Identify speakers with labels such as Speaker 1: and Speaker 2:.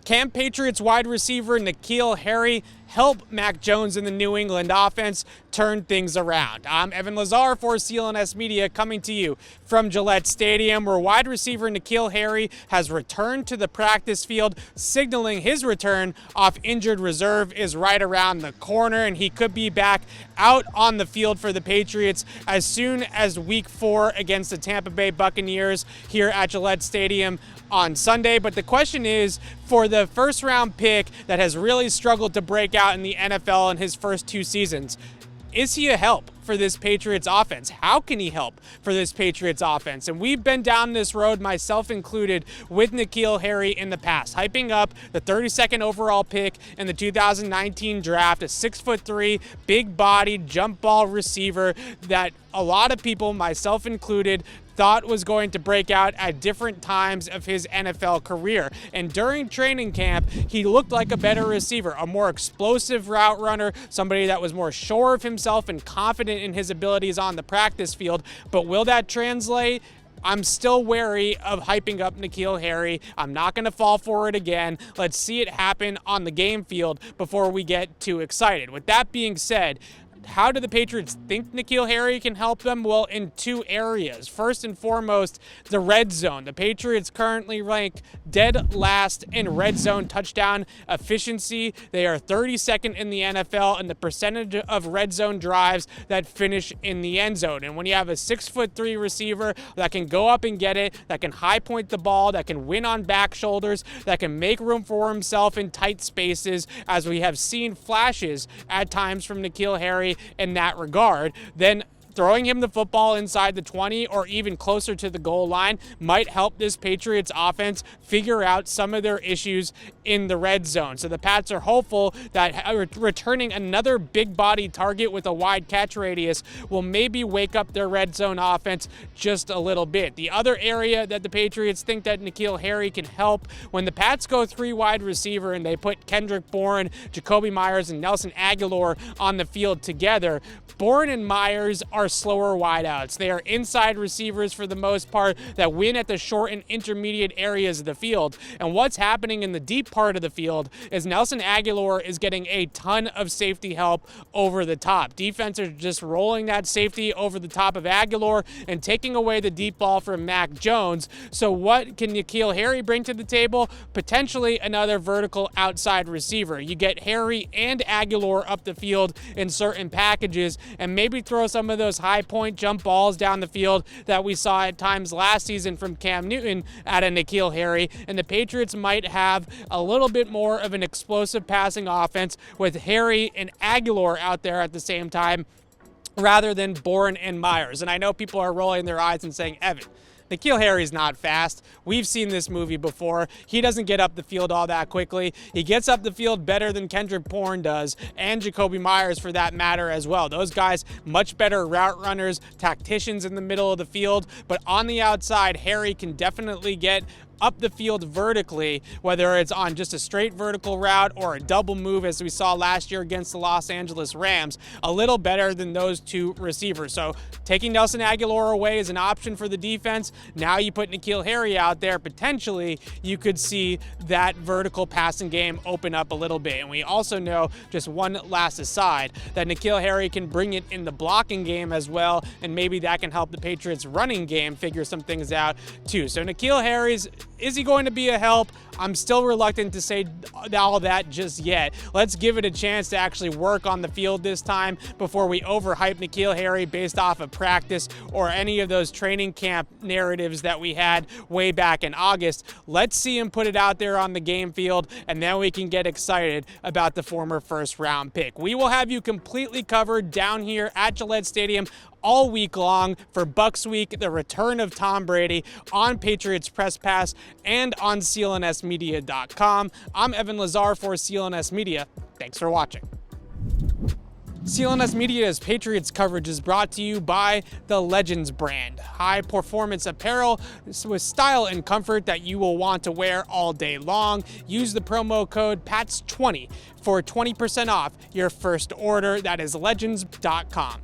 Speaker 1: Can Patriots wide receiver N'Keal Harry help Mac Jones in the New England offense turn things around? I'm Evan Lazar for CLNS Media, coming to you from Gillette Stadium, where wide receiver N'Keal Harry has returned to the practice field, signaling his return off injured reserve is right around the corner, and he could be back out on the field for the Patriots as soon as Week 4 against the Tampa Bay Buccaneers here at Gillette Stadium on Sunday. But the question is, for the first-round pick that has really struggled to break out in the NFL in his first 2 seasons, is he a help for this Patriots offense? How can he help for this Patriots offense? And we've been down this road, myself included, with N'Keal Harry in the past, hyping up the 32nd overall pick in the 2019 draft, a 6'3", big-bodied jump ball receiver that a lot of people, myself included, thought was going to break out at different times of his NFL career. And during training camp, he looked like a better receiver, a more explosive route runner, somebody that was more sure of himself and confident in his abilities on the practice field. But will that translate? I'm still wary of hyping up N'Keal Harry. I'm not going to fall for it again. Let's see it happen on the game field before we get too excited. With that being said, how do the Patriots think N'Keal Harry can help them? Well, in 2 areas. First and foremost, the red zone. The Patriots currently rank dead last in red zone touchdown efficiency. They are 32nd in the NFL in the percentage of red zone drives that finish in the end zone. And when you have a 6'3" receiver that can go up and get it, that can high point the ball, that can win on back shoulders, that can make room for himself in tight spaces, as we have seen flashes at times from N'Keal Harry in that regard, then throwing him the football inside the 20 or even closer to the goal line might help this Patriots offense figure out some of their issues in the red zone. So the Pats are hopeful that returning another big body target with a wide catch radius will maybe wake up their red zone offense just a little bit. The other area that the Patriots think that N'Keal Harry can help, when the Pats go 3 wide receiver and they put Kendrick Bourne, Jacoby Myers, and Nelson Agholor on the field together, Bourne and Myers are slower wideouts. They are inside receivers for the most part that win at the short and intermediate areas of the field. And what's happening in the deep part of the field is Nelson Agholor is getting a ton of safety help over the top. Defense are just rolling that safety over the top of Agholor and taking away the deep ball from Mac Jones. So what can N'Keal Harry bring to the table? Potentially another vertical outside receiver. You get Harry and Agholor up the field in certain packages, and maybe throw some of those high point jump balls down the field that we saw at times last season from Cam Newton at a N'Keal Harry, and the Patriots might have a little bit more of an explosive passing offense with Harry and Agholor out there at the same time rather than Bourne and Myers. And I know people are rolling their eyes and saying, Evan, N'Keal Harry's not fast. We've seen this movie before. He doesn't get up the field all that quickly. He gets up the field better than Kendrick Bourne does, and Jacoby Myers for that matter as well. Those guys, much better route runners, tacticians in the middle of the field, but on the outside, Harry can definitely get up the field vertically, whether it's on just a straight vertical route or a double move as we saw last year against the Los Angeles Rams, a little better than those 2 receivers. So taking Nelson Agholor away is an option for the defense. Now you put N'Keal Harry out there, potentially you could see that vertical passing game open up a little bit. And we also know, just one last aside, that N'Keal Harry can bring it in the blocking game as well, and maybe that can help the Patriots running game figure some things out too. So N'Keal Harry's, is he going to be a help? I'm still reluctant to say all that just yet. Let's give it a chance to actually work on the field this time before we overhype N'Keal Harry based off of practice or any of those training camp narratives that we had way back in August. Let's see him put it out there on the game field, and then we can get excited about the former first-round pick. We will have you completely covered down here at Gillette Stadium all week long for Bucs Week, the return of Tom Brady, on Patriots Press Pass and on CLNSmedia.com. I'm Evan Lazar for CLNS Media. Thanks for watching. CLNS Media's Patriots coverage is brought to you by the Legends brand. High-performance apparel with style and comfort that you will want to wear all day long. Use the promo code PATS20 for 20% off your first order. That is legends.com.